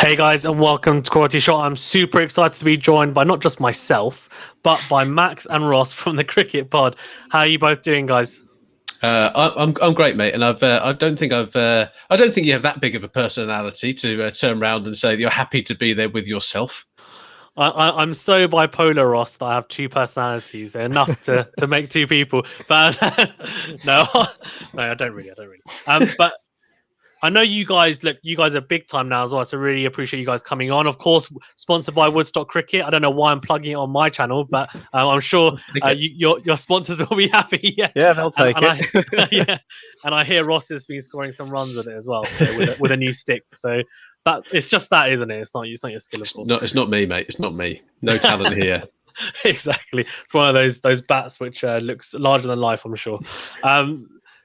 Hey guys, and welcome to QualityShot. I'm super excited to be joined by not just myself, but by Max and Ross from the Cricket Pod. How are you both doing, guys? I'm great, mate, and I don't think you have that big of a personality to turn around and say that you're happy to be there with yourself. I'm so bipolar, Ross, that I have two personalities, enough to make two people. But no, no, I don't really. But I know you guys you guys are big time now as well, so really appreciate you guys coming on. Of course, sponsored by Woodstock Cricket. I don't know why I'm plugging it on my channel, but I'm sure your sponsors will be happy. Yeah, they'll take it. Yeah, and I hear Ross has been scoring some runs with it as well, so with a new stick. So that it's just that, isn't it? It's not your skill, of course. No, it's not me, mate. It's not me. No talent here. Exactly. It's one of those bats which looks larger than life, I'm sure.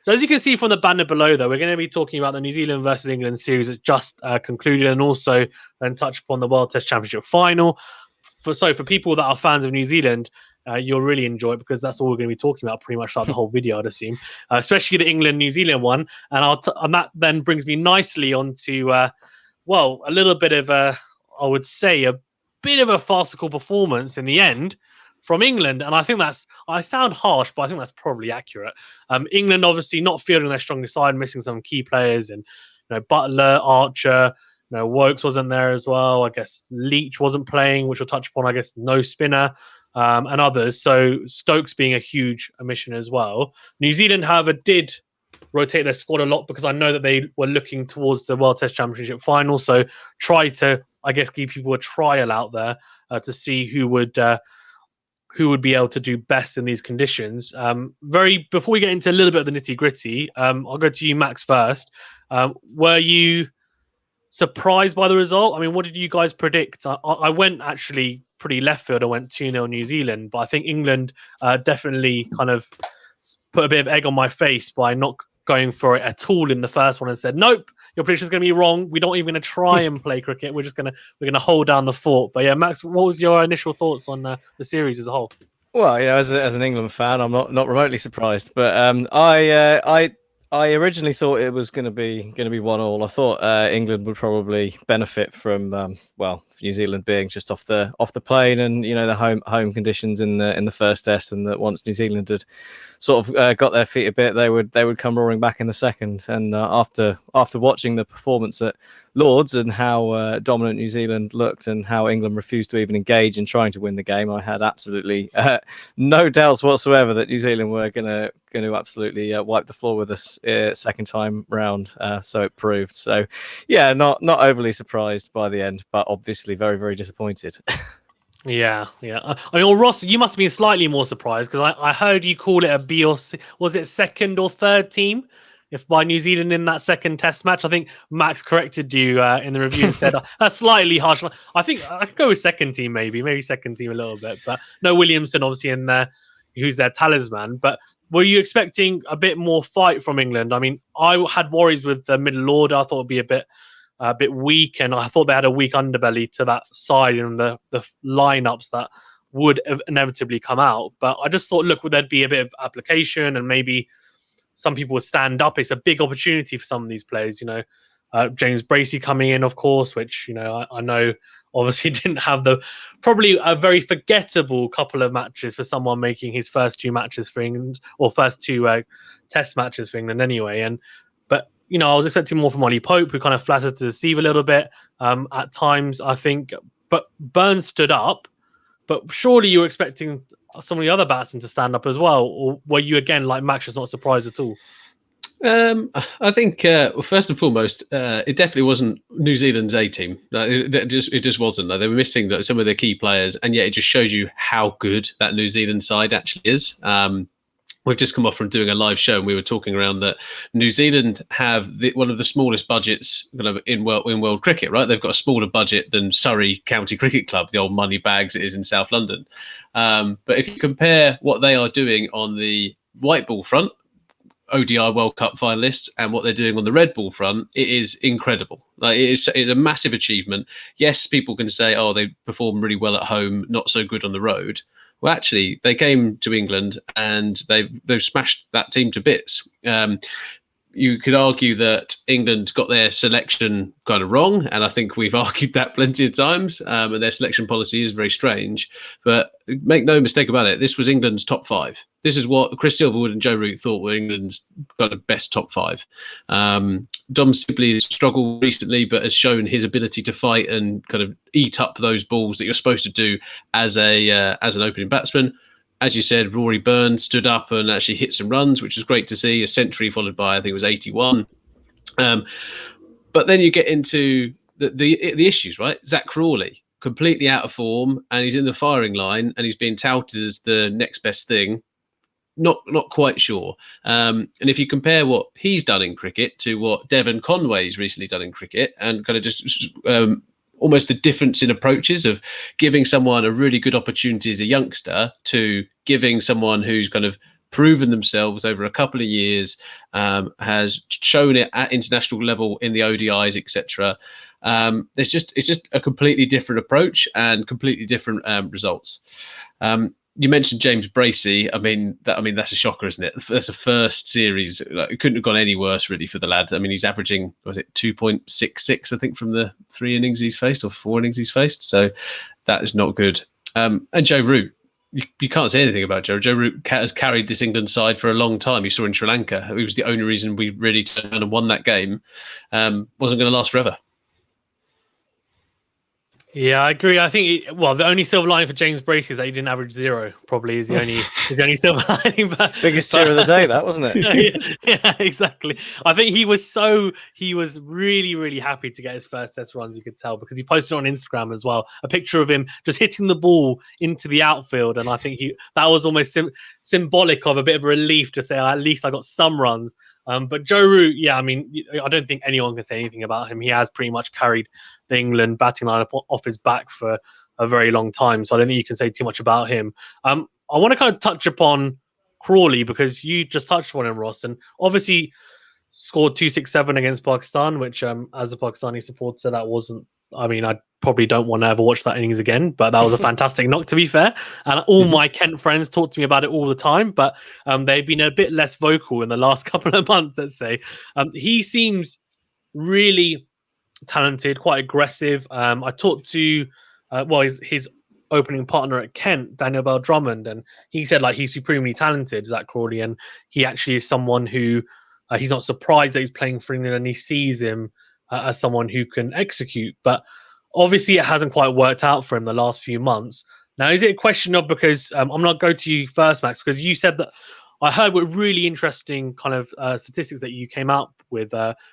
So as you can see from the banner below, though, we're going to be talking about the New Zealand versus England series that just concluded, and also then touch upon the World Test Championship final. For people that are fans of New Zealand, you'll really enjoy it because that's all we're going to be talking about pretty much throughout the whole video, I'd assume, especially the England-New Zealand one. And that then brings me nicely onto, a little bit of I would say, a bit of a farcical performance in the end from England. And I think I sound harsh, but I think that's probably accurate. England obviously not fielding their strongest side, missing some key players, and Butler, Archer, Wokes wasn't there as well. I guess Leach wasn't playing, which we'll touch upon. I guess no spinner, and others. So Stokes being a huge omission as well. New Zealand, however, did rotate their squad a lot because I know that they were looking towards the World Test Championship final. So try to, I guess, give people a trial out there to see who would be able to do best in these conditions. Before we get into a little bit of the nitty gritty, I'll go to you, Max, first. Were you surprised by the result? I mean, what did you guys predict? I went actually pretty left field. I went 2-0 New Zealand, but I think England definitely kind of put a bit of egg on my face by not going for it at all in the first one and said, nope, your prediction's going to be wrong. We're not even going to try and play cricket. We're going to hold down the fort. But yeah, Max, what was your initial thoughts on the series as a whole? Well, as an England fan, I'm not remotely surprised. But I originally thought it was going to be 1-1. I thought England would probably benefit from New Zealand being just off the plane, and the home conditions in the first test, and that once New Zealand had sort of got their feet a bit, they would come roaring back in the second. And after watching the performance at Lords and how dominant New Zealand looked and how England refused to even engage in trying to win the game, I had absolutely no doubts whatsoever that New Zealand were going to absolutely wipe the floor with us second time round. So it proved. So yeah, not overly surprised by the end, but obviously very, very disappointed. Yeah. I mean, Ross, you must have been slightly more surprised because I heard you call it a B or C. Was it second or third team? If by New Zealand in that second test match, I think Max corrected you in the review and said that's slightly harsh. I think I could go with second team, maybe second team a little bit, but no Williamson obviously in there, who's their talisman. But were you expecting a bit more fight from England? I mean, I had worries with the middle order. I thought it'd be a bit weak, and I thought they had a weak underbelly to that side and the lineups that would inevitably come out. But I just thought, look, would there be a bit of application and maybe some people would stand up? It's a big opportunity for some of these players, James Bracey coming in, of course, which, I know obviously didn't have probably a very forgettable couple of matches for someone making his first two matches for England, or first two test matches for England anyway. But I was expecting more from Ollie Pope, who kind of flattered to deceive a little bit at times, I think. But Burns stood up. But surely you were expecting some of the other batsmen to stand up as well, or were you, again, like Max, just not surprised at all? I think first and foremost, it definitely wasn't New Zealand's A team. It just wasn't. They were missing some of their key players, and yet it just shows you how good that New Zealand side actually is. We've just come off from doing a live show, and we were talking around that New Zealand have one of the smallest budgets kind of in world cricket, right? They've got a smaller budget than Surrey County Cricket Club, the old money bags it is in South London. But if you compare what they are doing on the white ball front, ODI World Cup finalists, and what they're doing on the red ball front, it is incredible. It's a massive achievement. Yes, people can say, oh, they perform really well at home, not so good on the road. Well, actually, they came to England and they've smashed that team to bits. you could argue that England got their selection kind of wrong, and I think we've argued that plenty of times. And their selection policy is very strange. But make no mistake about it, this was England's top 5. This is what Chris Silverwood and Joe Root thought were England's kind of best top 5. Dom Sibley has struggled recently, but has shown his ability to fight and kind of eat up those balls that you're supposed to do as an opening batsman. As you said, Rory Burns stood up and actually hit some runs, which was great to see. A century followed by, I think it was 81. But then you get into the issues, right? Zach Crawley, completely out of form, and he's in the firing line, and he's being touted as the next best thing. Not quite sure. And if you compare what he's done in cricket to what Devon Conway's recently done in cricket, and kind of just almost the difference in approaches of giving someone a really good opportunity as a youngster to giving someone who's kind of proven themselves over a couple of years, has shown it at international level in the ODIs, etc. It's just a completely different approach and completely different results. You mentioned James Bracey. I mean, that's a shocker, isn't it? That's a first series. It couldn't have gone any worse, really, for the lad. I mean, he's averaging, 2.66, I think, from the 3 innings he's faced or 4 innings he's faced. So that is not good. And Joe Root, you can't say anything about Joe. Joe Root has carried this England side for a long time. You saw in Sri Lanka. It was the only reason we really turned around and won that game. Wasn't going to last forever. Yeah, I agree. I think the only silver lining for James Bracey is that he didn't average 0. Probably is the only silver lining. Biggest cheer of the day, that wasn't it? Yeah, exactly. I think he was really, really happy to get his first test runs. You could tell because he posted on Instagram as well a picture of him just hitting the ball into the outfield, and I think that was almost symbolic of a bit of relief to say at least I got some runs. But Joe Root, I mean, I don't think anyone can say anything about him. He has pretty much carried the England batting lineup off his back for a very long time. So I don't think you can say too much about him. I want to kind of touch upon Crawley because you just touched on him, Ross, and obviously scored 267 against Pakistan, which as a Pakistani supporter, that wasn't, I mean, I probably don't want to ever watch that innings again, but that was a fantastic knock, to be fair. And all my Kent friends talk to me about it all the time, but they've been a bit less vocal in the last couple of months, let's say. He seems really talented, quite aggressive. I talked to his opening partner at Kent, Daniel Bell Drummond, and he said he's supremely talented, Zach Crawley, and he actually is someone who he's not surprised that he's playing for England, and he sees him as someone who can execute. But obviously it hasn't quite worked out for him the last few months. Now, is it a question of, because I'm going to go to you first, Max, because you said that I heard were really interesting kind of statistics that you came out with,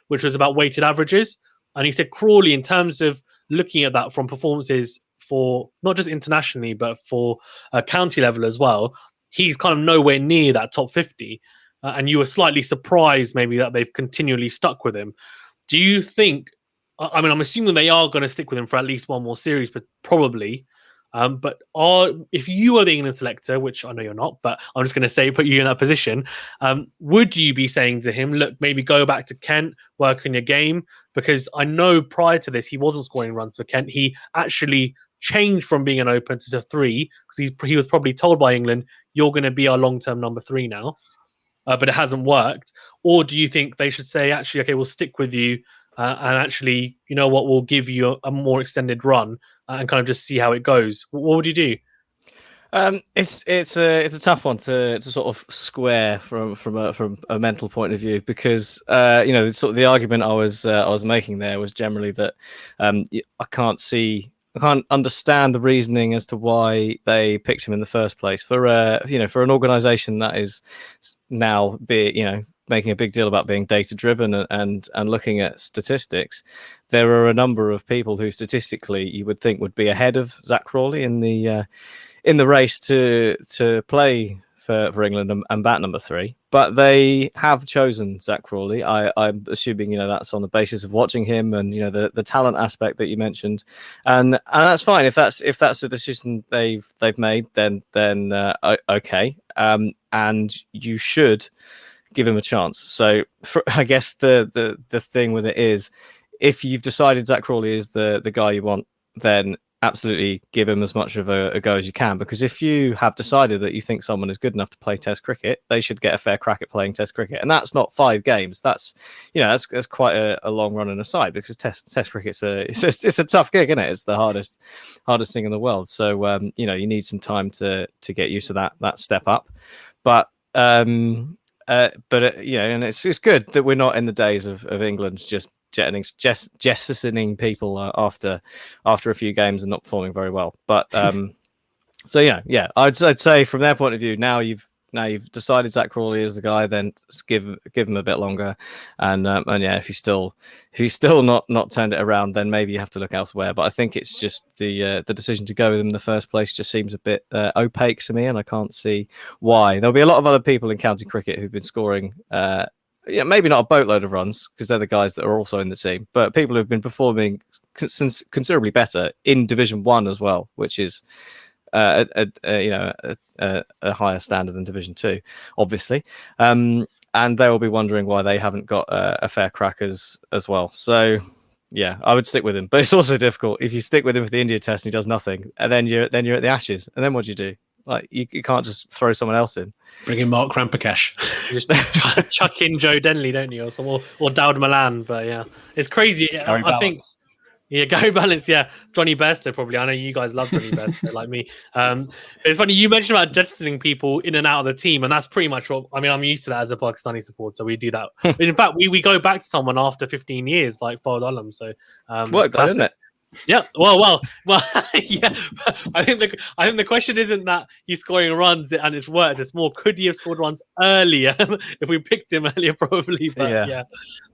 which was about weighted averages. And you said Crawley, in terms of looking at that from performances for not just internationally, but for county level as well, he's kind of nowhere near that top 50. And you were slightly surprised maybe that they've continually stuck with him. Do you think, I mean, I'm assuming they are going to stick with him for at least one more series, but probably. But if you are the England selector, which I know you're not, but I'm just going to say, put you in that position, would you be saying to him, look, maybe go back to Kent, work on your game? Because I know prior to this, he wasn't scoring runs for Kent. He actually changed from being an opener to 3, because he was probably told by England, you're going to be our long-term number 3 now. But it hasn't worked. Or do you think they should say, actually, okay, we'll stick with you, and actually, you know what, we'll give you a more extended run and kind of just see how it goes? What would you do? It's a tough one to sort of square from a mental point of view, because sort of the argument I was making there was generally that I can't understand the reasoning as to why they picked him in the first place for an organization that is now making a big deal about being data driven and looking at statistics. There are a number of people who statistically you would think would be ahead of Zach Crawley in the race to play for England and bat number 3, but they have chosen Zach Crawley. I'm assuming that's on the basis of watching him and the talent aspect that you mentioned, and that's fine if that's the decision they've made. Then okay, and you should give him a chance. So I guess the thing with it is, if you've decided Zach Crawley is the guy you want, then absolutely give him as much of a go as you can, because if you have decided that you think someone is good enough to play Test cricket, they should get a fair crack at playing Test cricket. And that's not 5 games. That's, that's quite a long run in a side, because Test cricket's it's a tough gig, isn't it? It's the hardest thing in the world. So you need some time to get used to that step up. But and it's good that we're not in the days of England just jettisoning people after a few games and not performing very well. But I'd say from their point of view, now you've decided Zach Crawley is the guy, then give him a bit longer, and if he's still not turned it around, then maybe you have to look elsewhere. But I think it's just the decision to go with him in the first place just seems a bit opaque to me, and I can't see why. There'll be a lot of other people in county cricket who've been scoring maybe not a boatload of runs, because they're the guys that are also in the team, but people who've been performing considerably better in Division 1 as well, which is a higher standard than Division 2, obviously. And they will be wondering why they haven't got a fair crack as well. So yeah, I would stick with him. But it's also difficult if you stick with him for the India Test and he does nothing, and then you're at the Ashes, and then what do you do? Like, you can't just throw someone else in. Bring in Mark Ramprakash. You just chuck in Joe Denley, don't you, or Dowd Malan? But yeah, it's crazy. I think. Yeah, Gary Balance. Yeah, Johnny Bairstow probably. I know you guys love Johnny Bairstow like me. It's funny you mentioned about jettisoning people in and out of the team, and that's pretty much what I'm used to that as a Pakistani supporter. We do that. In fact, we go back to someone after 15 years, like Fawad Alam. So isn't it? Yeah. Well. Yeah. I think the question isn't that he's scoring runs and it's worked. It's more, could he have scored runs earlier if we picked him earlier? Probably. But yeah.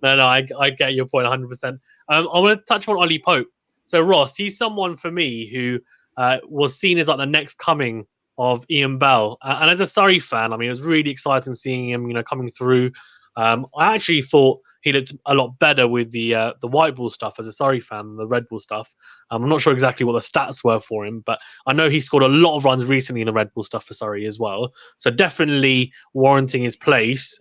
No. I get your point 100%. I want to touch on Ollie Pope. So Ross, he's someone for me who was seen as like the next coming of Ian Bell, and as a Surrey fan, it was really exciting seeing him, coming through. I actually thought he looked a lot better with the white ball stuff as a Surrey fan than the red ball stuff. I'm not sure exactly what the stats were for him, but I know he scored a lot of runs recently in the red ball stuff for Surrey as well. So definitely warranting his place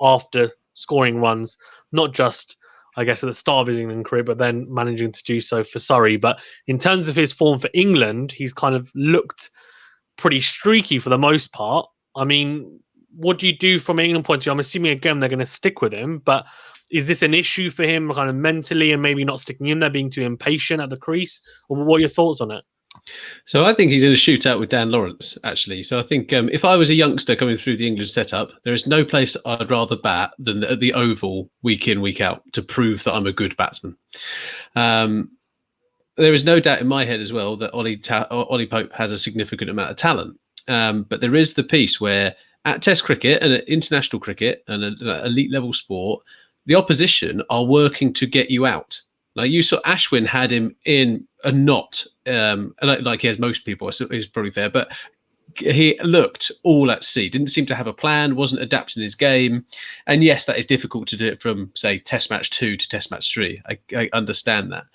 after scoring runs, not just, I guess, at the start of his England career, but then managing to do so for Surrey. But in terms of his form for England, he's kind of looked pretty streaky for the most part. What do you do from an England point of view? I'm assuming, again, they're going to stick with him, but is this an issue for him kind of mentally and maybe not sticking in there, being too impatient at the crease? Or what are your thoughts on it? So I think he's in a shootout with Dan Lawrence, actually. So I think if I was a youngster coming through the England setup, there is no place I'd rather bat than at the Oval week in, week out to prove that I'm a good batsman. There is no doubt in my head as well that Ollie Pope has a significant amount of talent. But there is the piece where at Test cricket and at international cricket and an elite level sport, the opposition are working to get you out. Like you saw, Ashwin had him in a knot, like he has most people, is probably fair, but he looked all at sea, didn't seem to have a plan, wasn't adapting his game. And yes, that is difficult to do it from, say, Test match 2 to Test match 3. I understand that.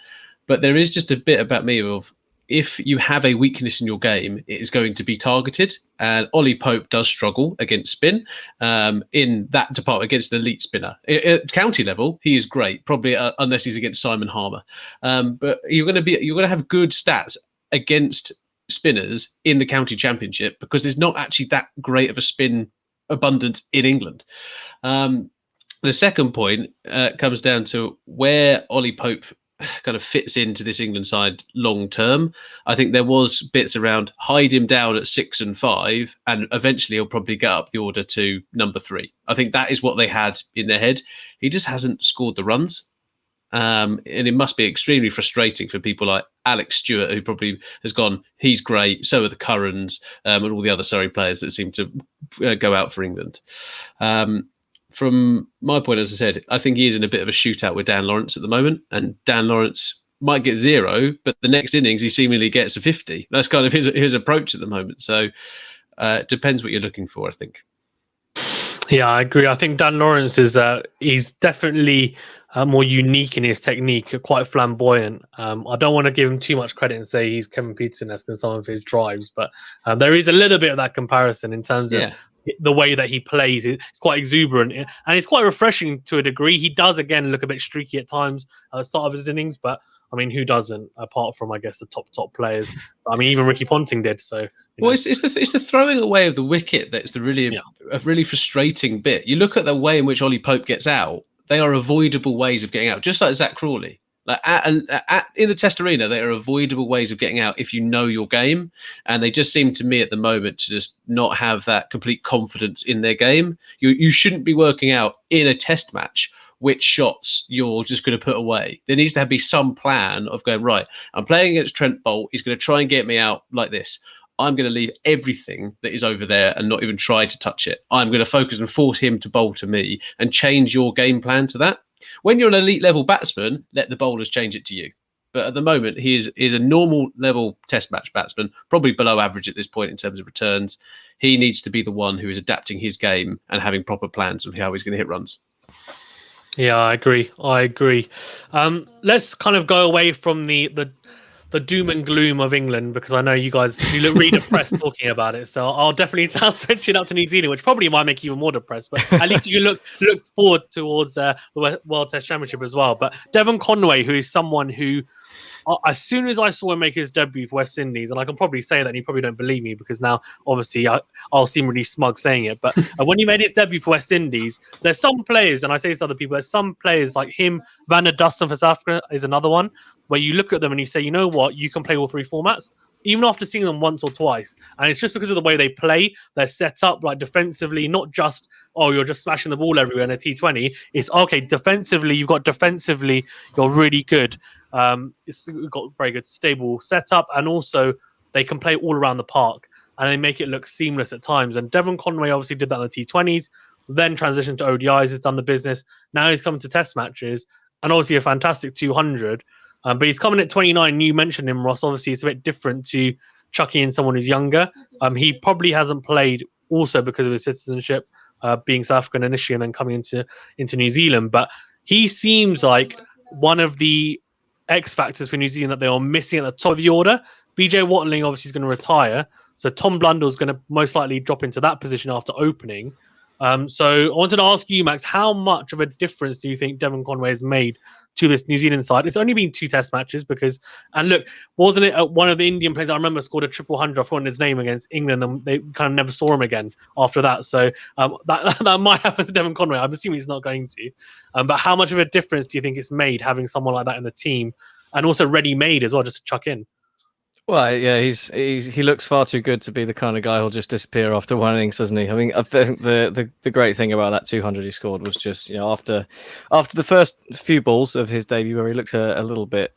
But there is just a bit about me of, if you have a weakness in your game, it is going to be targeted. And Ollie Pope does struggle against spin in that department against an elite spinner. At county level, he is great, probably unless he's against Simon Harmer. But you're going to have good stats against spinners in the county championship because there's not actually that great of a spin abundance in England. The second point comes down to where Ollie Pope kind of fits into this England side long term. I think there was bits around hide him down at 6 and 5, and eventually he'll probably get up the order to number 3. I think that is what they had in their head. He just hasn't scored the runs. And it must be extremely frustrating for people like Alex Stewart, who probably has gone, he's great, so are the Currans, and all the other Surrey players that seem to go out for England. From my point, as I said, I think he is in a bit of a shootout with Dan Lawrence at the moment, and Dan Lawrence might get 0, but the next innings he seemingly gets a 50. That's kind of his approach at the moment. So it depends what you're looking for, I think. Yeah, I agree. I think Dan Lawrence is he's definitely more unique in his technique, quite flamboyant. I don't want to give him too much credit and say he's Kevin Peterson-esque in some of his drives, but there is a little bit of that comparison in terms of the way that he plays. It's quite exuberant and it's quite refreshing to a degree. He does, again, look a bit streaky at times at the start of his innings, but I mean, who doesn't? Apart from, I guess, the top players. I mean, even Ricky Ponting did. So, well, it's the throwing away of the wicket that's the really frustrating bit. You look at the way in which Ollie Pope gets out; they are avoidable ways of getting out, just like Zach Crawley. Like in the Test arena, they are avoidable ways of getting out if you know your game, and they just seem to me at the moment to just not have that complete confidence in their game. You shouldn't be working out in a Test match which shots you're just going to put away. There needs to be some plan of going, right, I'm playing against Trent Boult. He's going to try and get me out like this. I'm going to leave everything that is over there and not even try to touch it. I'm going to focus and force him to bowl to me and change your game plan to that. When you're an elite level batsman, let the bowlers change it to you. But at the moment, he is a normal level Test match batsman, probably below average at this point in terms of returns. He needs to be the one who is adapting his game and having proper plans of how he's going to hit runs. Yeah, I agree. Let's kind of go away from the doom and gloom of England, because I know you guys read depressed talking about it. So I'll definitely switch it up to New Zealand, which probably might make you even more depressed. But at least you look forward towards the World Test Championship as well. But Devon Conway, who is someone who, as soon as I saw him make his debut for West Indies, and I can probably say that, and you probably don't believe me because now obviously I'll seem really smug saying it, but when he made his debut for West Indies, there's some players, and I say this to other people, there's some players like him, Van der Dussen for South Africa is another one, where you look at them and you say, you know what, you can play all three formats, even after seeing them once or twice. And it's just because of the way they play, they're set up like defensively, not just, oh, you're just smashing the ball everywhere in a T20. It's okay, defensively, you're really good. It's got very good stable setup, and also they can play all around the park and they make it look seamless at times. And Devon Conway obviously did that in the T20s, then transitioned to ODIs, has done the business. Now he's coming to Test matches, and obviously a fantastic 200. But he's coming at 29. You mentioned him, Ross. Obviously, it's a bit different to chucking in someone who's younger. He probably hasn't played also because of his citizenship, being South African initially and then coming into New Zealand. But he seems like one of the X factors for New Zealand that they are missing at the top of the order. BJ Watling obviously is going to retire, so Tom Blundell is going to most likely drop into that position after opening. So I wanted to ask you, Max, how much of a difference do you think Devon Conway has made to this New Zealand side? It's only been 2 Test matches and look, wasn't it one of the Indian players I remember scored a 100? I've forgotten his name against England, and they kind of never saw him again after that. So that might happen to Devon Conway. I'm assuming he's not going to. But how much of a difference do you think it's made having someone like that in the team, and also ready-made as well, just to chuck in? Well, yeah, he looks far too good to be the kind of guy who'll just disappear after one innings, doesn't he? I mean, I think the great thing about that 200 he scored was just, after the first few balls of his debut, where he looked a little bit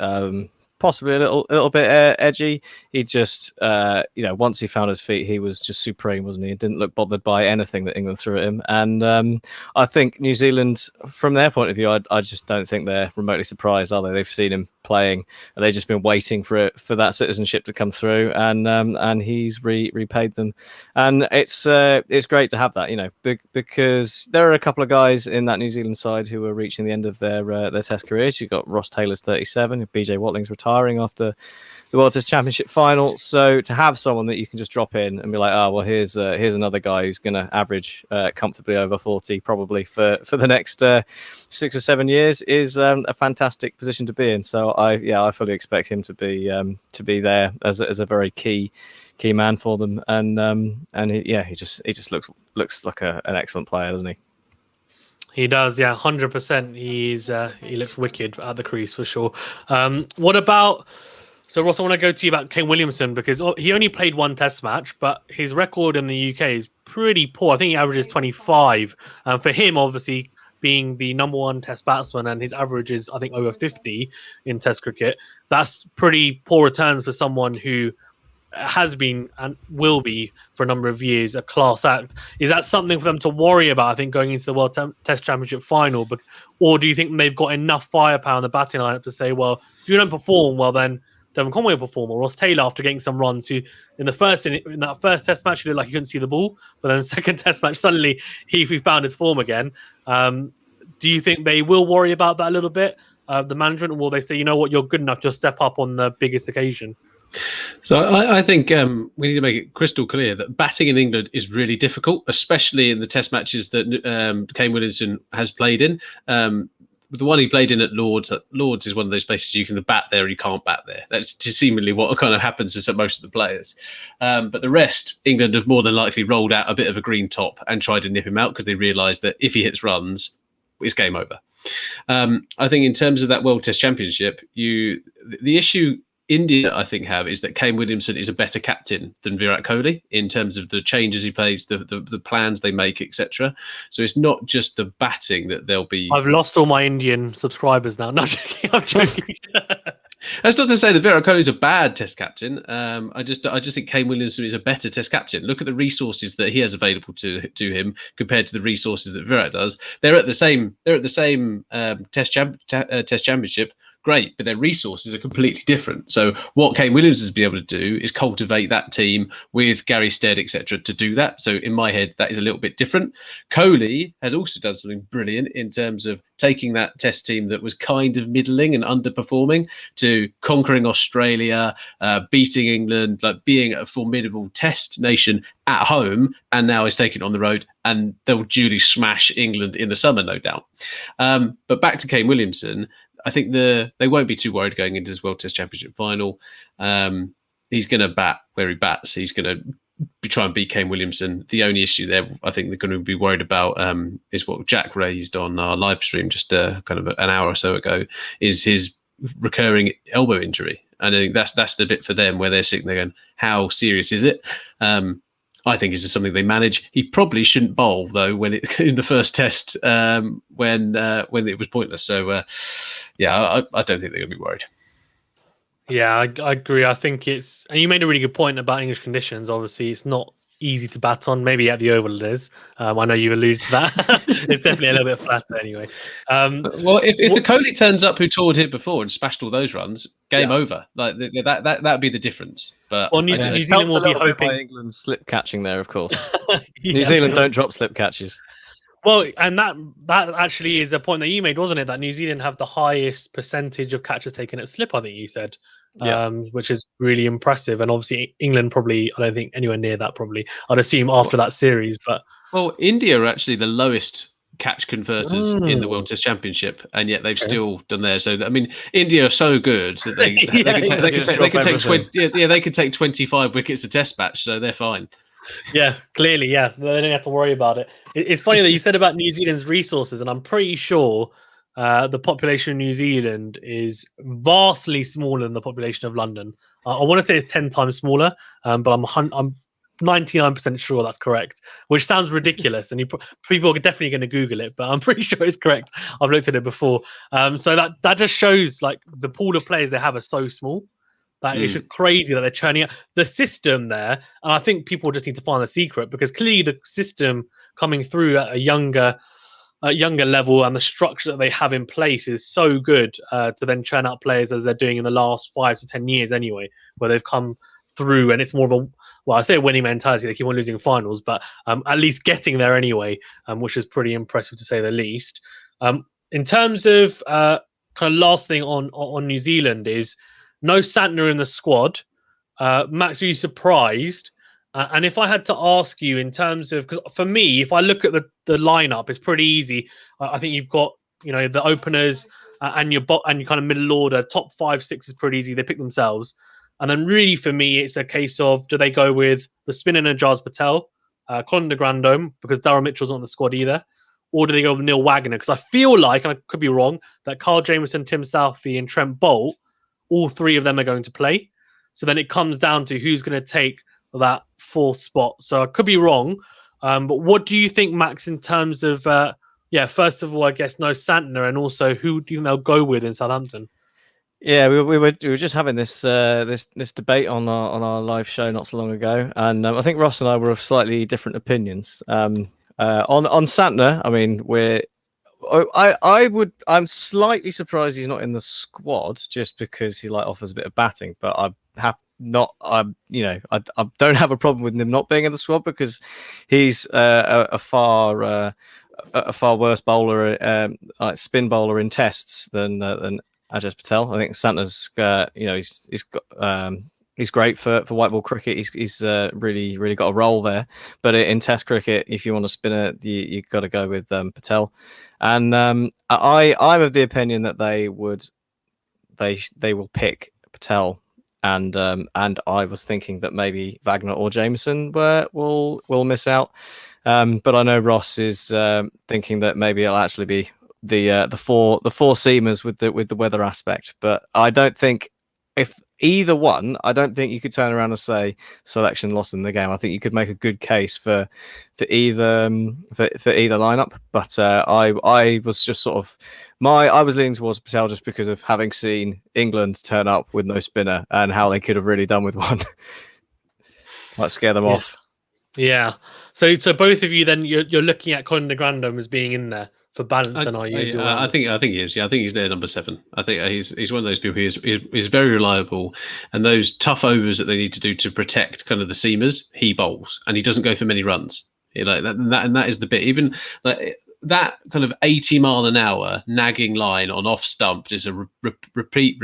possibly a little bit edgy. He just, once he found his feet, he was just supreme, wasn't he? He didn't look bothered by anything that England threw at him. And I think New Zealand, from their point of view, I just don't think they're remotely surprised, are they? They've seen him playing, and they've just been waiting for that citizenship to come through, and he's repaid them. And it's great to have that, because there are a couple of guys in that New Zealand side who are reaching the end of their Test careers. You've got Ross Taylor's 37, BJ Watling's retiring after the World Test Championship final. So to have someone that you can just drop in and be like, oh, well, here's another guy who's going to average comfortably over 40 probably for the next 6 or 7 years is a fantastic position to be in. So I fully expect him to be there as a very key man for them. And he just looks like an excellent player, doesn't he? He does, yeah, 100%. He looks wicked at the crease for sure. What about? So Ross, I want to go to you about Kane Williamson, because he only played 1 Test match, but his record in the UK is pretty poor. I think he averages 25. For him, obviously being the number 1 Test batsman, and his average is I think over 50 in Test cricket. That's pretty poor returns for someone who has been and will be for a number of years a class act. Is that something for them to worry about, I think, going into the World Test Championship final? Or do you think they've got enough firepower in the batting lineup to say, well, if you don't perform, well, then Devon Conway will perform, or Ross Taylor after getting some runs, who in that first Test match he looked like he couldn't see the ball, but then the second Test match suddenly he found his form again. Do you think they will worry about that a little bit, the management, or will they say, you know what, you're good enough, just step up on the biggest occasion? So I think we need to make it crystal clear that batting in England is really difficult, especially in the Test matches that Kane Williamson has played in. the one he played in at Lords is one of those places you can bat there or you can't bat there. That's seemingly what kind of happens to most of the players. But the rest, England have more than likely rolled out a bit of a green top and tried to nip him out because they realised that if he hits runs, it's game over. I think in terms of that World Test Championship, the issue India, I think, have is that Kane Williamson is a better captain than Virat Kohli in terms of the changes he plays, the plans they make, etc. So it's not just the batting that they'll be. I've lost all my Indian subscribers now. No, I'm joking. That's not to say that Virat Kohli is a bad Test captain. I just think Kane Williamson is a better Test captain. Look at the resources that he has available to him compared to the resources that Virat does. They're at the same Test Championship. Great, but their resources are completely different. So what Kane Williams has been able to do is cultivate that team with Gary Stead, etc., to do that. So in my head, that is a little bit different. Kohli has also done something brilliant in terms of taking that Test team that was kind of middling and underperforming to conquering Australia, beating England, like being a formidable Test nation at home, and now is taking it on the road, and they'll duly smash England in the summer, no doubt. But back to Kane Williamson, I think they won't be too worried going into this World Test Championship final. He's going to bat where he bats. He's going to try and beat Kane Williamson. The only issue there, I think they're going to be worried about is what Jack raised on our live stream just kind of an hour or so ago, is his recurring elbow injury. And I think that's the bit for them where they're sitting there going, how serious is it? I think it's something they manage. He probably shouldn't bowl though in the first test when it was pointless. So I don't think they're going to be worried. Yeah, I agree. I think and you made a really good point about English conditions. Obviously, it's not easy to bat on. Maybe at the Oval it is. I know you've alluded to that. It's definitely a little bit flatter anyway. Well, if the Kohli turns up who toured here before and smashed all those runs, game over. Like that'd be the difference. But New Zealand will be hoping England slip catching there, of course. New Zealand don't drop slip catches. Well, and that actually is a point that you made, wasn't it? That New Zealand have the highest percentage of catches taken at slip, I think you said, which is really impressive. And obviously England probably, I don't think anywhere near that probably. I'd assume after that series. But India are actually the lowest catch converters in the World Test Championship, and yet they've still done there. So I mean, India are so good that they can take 25 wickets a Test match, so they're fine. Yeah, clearly, yeah. They don't have to worry about it. It's funny that you said about New Zealand's resources, and I'm pretty sure the population of New Zealand is vastly smaller than the population of London. I want to say it's 10 times smaller, but I'm 99% sure that's correct, which sounds ridiculous, and people are definitely going to Google it, but I'm pretty sure it's correct. I've looked at it before. So that just shows like the pool of players they have are so small. It's just crazy that they're churning out the system there. And I think people just need to find the secret, because clearly the system coming through at a younger level and the structure that they have in place is so good to then churn out players as they're doing in the last 5 to 10 years anyway, where they've come through and it's more of I say a winning mentality. They keep on losing finals, but at least getting there anyway, which is pretty impressive to say the least. In terms of kind of last thing on New Zealand is, no Santner in the squad. Max, were you surprised? And if I had to ask you in terms of, because for me, if I look at the lineup, it's pretty easy. I think you've got the openers and your kind of middle order, top 5, 6 is pretty easy. They pick themselves. And then really for me, it's a case of, do they go with the spinner Najaz Patel, Colin de Grandhomme, because Darryl Mitchell's not on the squad either, or do they go with Neil Wagner? Because I feel like, and I could be wrong, that Carl Jamieson, Tim Southey, and Trent Bolt, all 3 of them are going to play. So then it comes down to who's going to take that 4th spot. So I could be wrong. But what do you think, Max, in terms of, first of all, I guess no Santner, and also who do you think they'll go with in Southampton? Yeah, we were just having this debate on our live show not so long ago, and I think Ross and I were of slightly different opinions. On Santner, I mean, I'm slightly surprised he's not in the squad, just because he offers a bit of batting. But I don't have a problem with him not being in the squad, because he's a far worse bowler, spin bowler in tests than Ajaz Patel. I think Santner's he's got He's great for white ball cricket. He's really got a role there. But in Test cricket, if you want a spinner, you got to go with Patel. And I'm of the opinion that they will pick Patel. And I was thinking that maybe Wagner or Jameson will miss out. But I know Ross is thinking that maybe it'll actually be the four seamers with the weather aspect. But I don't think if either one, I don't think you could turn around and say selection lost in the game. I think you could make a good case for either lineup. But I was just sort of I was leaning towards Patel just because of having seen England turn up with no spinner and how they could have really done with one. Might scare them off. Yeah. So both of you then you're looking at Colin de Grandhomme as being in there for balance, and I think he is. Yeah, I think he's their number 7. I think he's one of those people who is very reliable, and those tough overs that they need to do to protect kind of the seamers, he bowls, and he doesn't go for many runs. Like that, and that is the bit. Even like that kind of 80-mile-an-hour nagging line on off stump is a repeat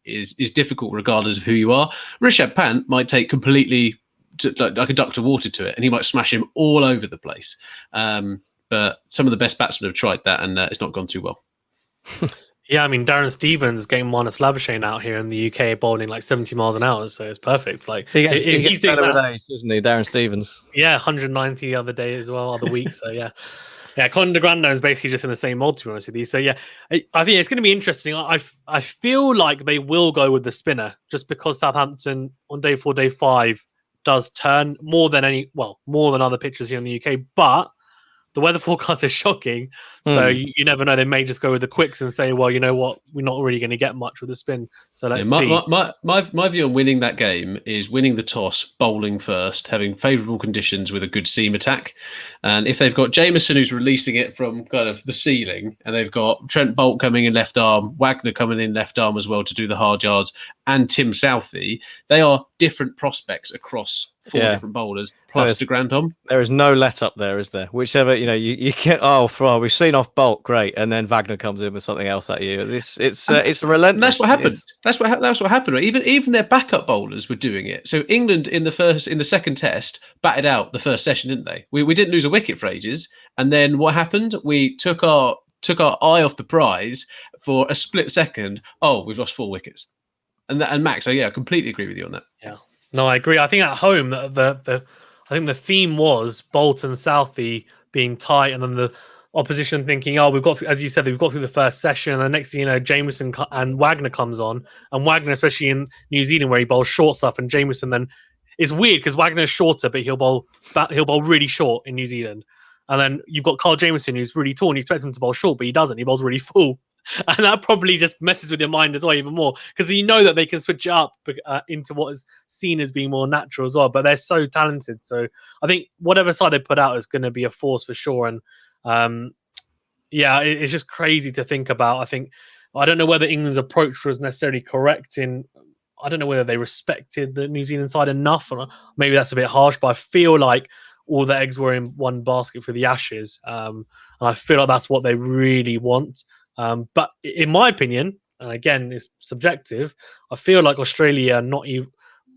is difficult regardless of who you are. Rishabh Pant might take completely like a duck to water to it, and he might smash him all over the place. But some of the best batsmen have tried that, and it's not gone too well. Yeah, I mean, Darren Stevens getting Marnus Labuschagne out here in the UK bowling like 70 miles an hour, so it's perfect. Like he's doing that with age, doesn't he, Darren Stevens? Yeah, 190 the other day as well, other week. So yeah, Colin de Grandhomme is basically just in the same mold, to be honest with you. So yeah, I think it's going to be interesting. I feel like they will go with the spinner just because Southampton on day 4, day 5 does turn more than other pitches here in the UK, but the weather forecast is shocking, so you never know. They may just go with the quicks and say, well, you know what, we're not really going to get much with the spin. So let's see. My view on winning that game is winning the toss, bowling first, having favourable conditions with a good seam attack. And if they've got Jameson who's releasing it from kind of the ceiling, and they've got Trent Boult coming in left arm, Wagner coming in left arm as well to do the hard yards, and Tim Southey, they are different prospects across 4 different bowlers plus de Grandhomme. There is no let up there, is there? Whichever you get. We've seen off Bolt, great, and then Wagner comes in with something else at you. It's relentless. That's what happened. That's what happened. Right? Even their backup bowlers were doing it. So England in the second test batted out the first session, didn't they? We didn't lose a wicket for ages, and then what happened? We took our eye off the prize for a split second. Oh, we've lost 4 wickets. And Max, I completely agree with you on that. Yeah, no, I agree. I think at home I think the theme was Boult and Southey being tight, and then the opposition thinking, we've got, as you said, we've got through the first session, and the next thing you know, Jameson and Wagner comes on, and Wagner, especially in New Zealand where he bowls short stuff, and Jameson then it's weird because Wagner's shorter, but he'll bowl really short in New Zealand, and then you've got Carl Jameson who's really tall, and you expect him to bowl short, but he doesn't. He bowls really full. And that probably just messes with your mind as well, even more, because you know that they can switch it up into what is seen as being more natural as well. But they're so talented. So I think whatever side they put out is going to be a force for sure. And it's just crazy to think about. I don't know whether England's approach was necessarily correct I don't know whether they respected the New Zealand side enough, or maybe that's a bit harsh, but I feel like all the eggs were in one basket for the Ashes. And I feel like that's what they really want. But in my opinion, and again, it's subjective, I feel like Australia are not in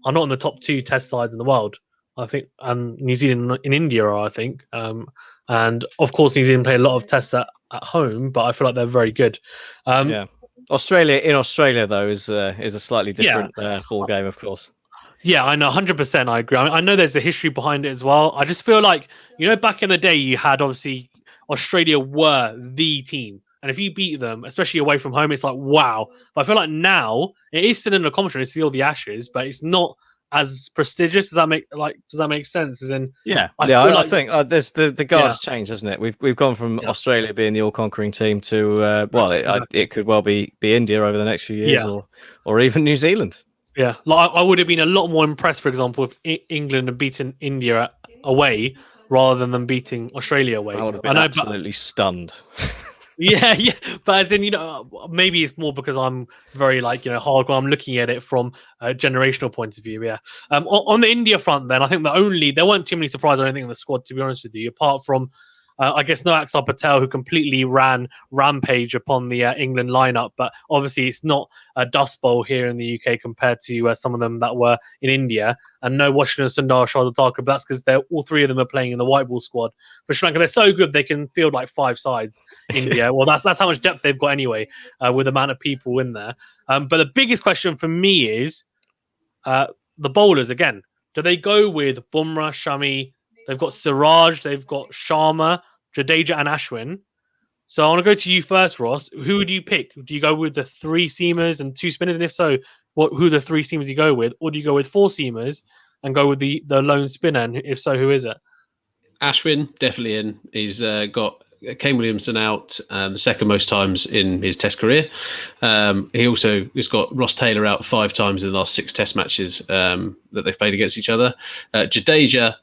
the top 2 test sides in the world. I think, and New Zealand and India are, I think. And of course, New Zealand play a lot of tests at home, but I feel like they're very good. Australia though is a slightly different ball game, of course. Yeah, I know, 100%. I agree. I know there's a history behind it as well. I just feel like, back in the day, you had obviously Australia were the team. And if you beat them, especially away from home, it's like, wow. But I feel like now it is still in the commentary, it's still the Ashes, but it's not as prestigious. Does that make sense? As in, I think there's the guard's changed, hasn't it? We've gone from Australia being the all-conquering team to it could well be India over the next few years, or even New Zealand. Yeah, like I would have been a lot more impressed, for example, if England had beaten India away rather than them beating Australia away. I would have been absolutely stunned. Yeah, but as in, maybe it's more because I'm very hardcore. I'm looking at it from a generational point of view. Yeah. On the India front, then I think there weren't too many surprises or anything in the squad, to be honest with you, apart from I guess no Axar Patel, who completely ran rampage upon the England lineup. But obviously, it's not a dust bowl here in the UK compared to some of them that were in India. And no Washington Sundar, Shardul Thakur, but that's because all three of them are playing in the white ball squad for Sri Lanka. They're so good they can field like 5 sides. India, well, that's how much depth they've got anyway, with the amount of people in there. But the biggest question for me is the bowlers again. Do they go with Bumrah, Shami? They've got Siraj, they've got Sharma, Jadeja, and Ashwin. So I want to go to you first, Ross. Who do you pick? Do you go with the 3 seamers and 2 spinners? And if so, who are the 3 seamers you go with? Or do you go with 4 seamers and go with the lone spinner? And if so, who is it? Ashwin, definitely in. He's got Kane Williamson out the second most times in his Test career. He also has got Ross Taylor out 5 times in the last 6 Test matches that they've played against each other. Jadeja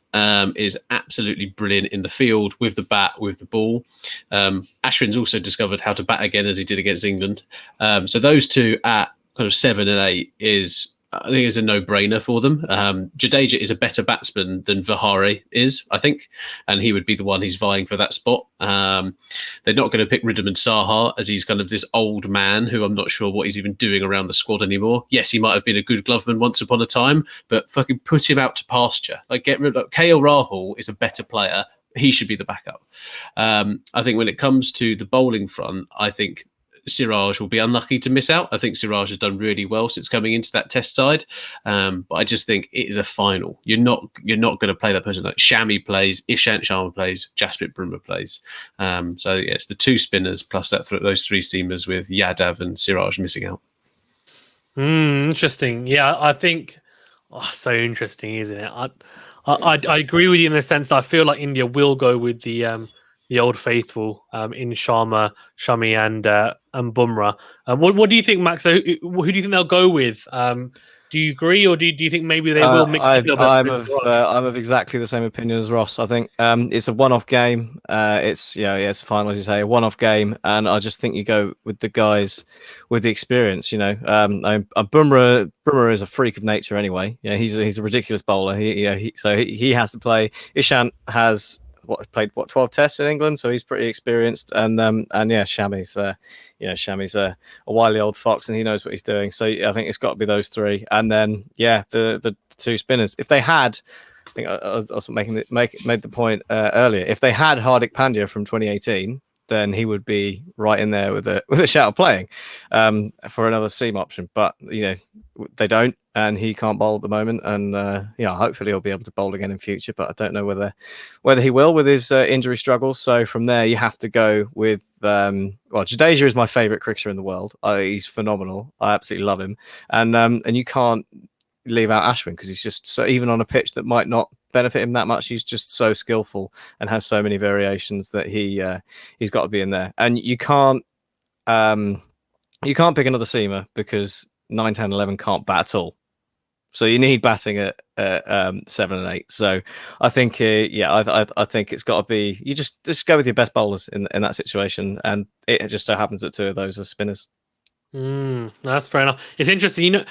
is absolutely brilliant in the field with the bat, with the ball. Ashwin's also discovered how to bat again as he did against England. So those 2 at kind of 7 and 8 is, I think, is a no-brainer for them. Jadeja is a better batsman than Vihari is, I think, and he would be the one he's vying for that spot. They're not going to pick Ridham Saha as he's kind of this old man who I'm not sure what he's even doing around the squad anymore. Yes, he might have been a good gloveman once upon a time, but fucking put him out to pasture. Like, get rid of KL Rahul is a better player. He should be the backup. I think when it comes to the bowling front, I think Siraj will be unlucky to miss out. I think Siraj has done really well since coming into that Test side, but I just think it is a final. You're not going to play that person. Like Shami plays, Ishant Sharma plays, Jasprit Bumrah plays. So yeah, it's the 2 spinners plus those 3 seamers with Yadav and Siraj missing out. Interesting. Yeah, I think so interesting, isn't it? I agree with you in the sense that I feel like India will go with the old faithful in Sharma, Shami, and Bumrah. What do you think, Max? Who do you think they'll go with? Do you agree, or do you think maybe they will mix it a little bit? I'm of exactly the same opinion as Ross. I think it's a one-off game. It's a final, as you say, a one-off game, and I just think you go with the guys with the experience. Bumrah is a freak of nature anyway. Yeah, he's a ridiculous bowler. He has to play. Ishant has played 12 tests in England, so he's pretty experienced. And Shami's a wily old fox, and he knows what he's doing. So I think it's got to be those 3. And then the 2 spinners. If they had, I think I was made the point earlier. If they had Hardik Pandya from 2018, then he would be right in there with a shout of playing for another seam option. But they don't, and he can't bowl at the moment. And hopefully he'll be able to bowl again in future. But I don't know whether he will with his injury struggles. So from there, you have to go with Jadeja is my favourite cricketer in the world. He's phenomenal. I absolutely love him. And you can't leave out Ashwin because he's just so, even on a pitch that might not benefit him that much, he's just so skillful and has so many variations that he's got to be in there. And you can't pick another seamer because 9, 10, 11 can't bat at all. So you need batting at 7 and 8. So I think I think it's got to be, you just go with your best bowlers in that situation, and it just so happens that 2 of those are spinners. That's fair enough. It's interesting,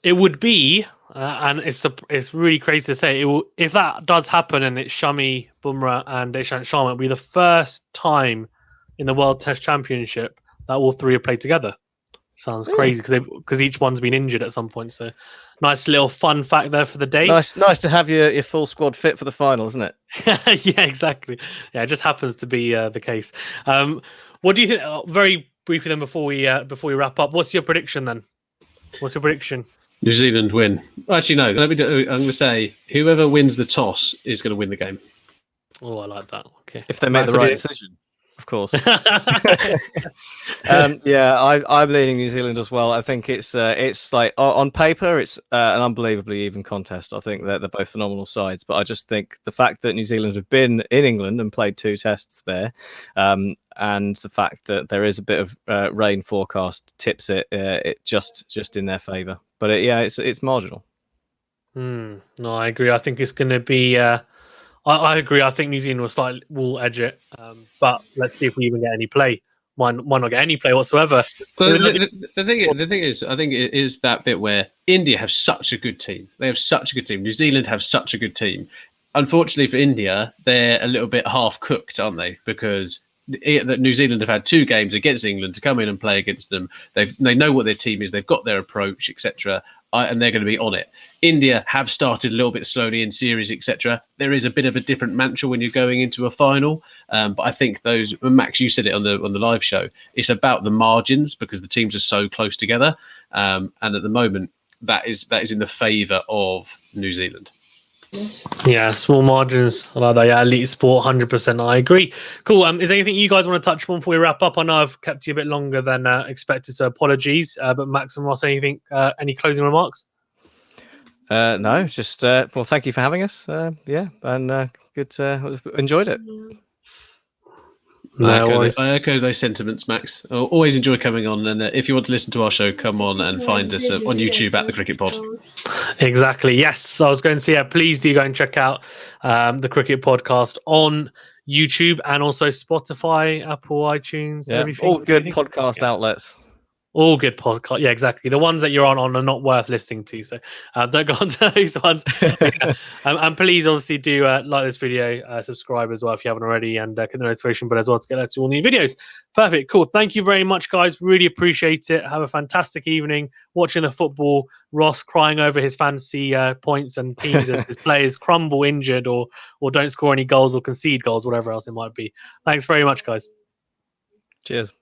it would be, and it's really crazy to say, if that does happen and it's Shami, Bumrah, and Ishant Sharma, it'll be the first time in the World Test Championship that all 3 have played together. Sounds crazy because each one's been injured at some point. So nice little fun fact there for the day. Nice to have your full squad fit for the final, isn't it? Yeah, exactly. Yeah, it just happens to be the case. What do you think? Very briefly then, before we wrap up, what's your prediction then? What's your prediction? New Zealand win. Actually, no. I'm going to say whoever wins the toss is going to win the game. Oh, I like that. Okay. If they make the right decision, of course. I'm leaning New Zealand as well. I think it's like on paper, it's an unbelievably even contest. I think they're both phenomenal sides, but I just think the fact that New Zealand have been in England and played 2 tests there, and the fact that there is a bit of rain forecast tips it just in their favour. But it's marginal. No, I agree. I think it's going to be. I agree. I think New Zealand will edge it. But let's see if we even get any play. Might not get any play whatsoever. Well, the thing is, I think it is that bit where India have such a good team. They have such a good team. New Zealand have such a good team. unfortunately for India, they're a little bit half cooked, aren't they? Because New Zealand have had 2 games against England to come in and play against them. They know what their team is. They've got their approach, etc. And they're going to be on it. India have started a little bit slowly in series, etc. There is a bit of a different mantra when you're going into a final, but I think those, Max, you said it on the live show. It's about the margins because the teams are so close together, and at the moment that is in the favour of New Zealand. Yeah, small margins. I like that. Yeah, elite sport, 100%. I agree. Cool. Is there anything you guys want to touch on before we wrap up? I know I've kept you a bit longer than expected, so apologies. But Max and Ross, anything? Any closing remarks? No, just well, thank you for having us. Yeah, and good. Enjoyed it. I echo those sentiments, Max. I always enjoy coming on, and if you want to listen to our show, come on and find us on YouTube at the Cricket Pod. Exactly. Yes, I was going to say, please do go and check out the Cricket Podcast on YouTube and also Spotify, Apple, iTunes, everything. All good podcast outlets. All good podcast. Yeah, exactly. The ones that you're on are not worth listening to. So don't go on to those ones. And please, obviously, do like this video, subscribe as well if you haven't already, and click the notification bell as well to get alerted to all new videos. Perfect. Cool. Thank you very much, guys. Really appreciate it. Have a fantastic evening watching the football. Ross crying over his fantasy points and teams as his players crumble injured or don't score any goals or concede goals, whatever else it might be. Thanks very much, guys. Cheers.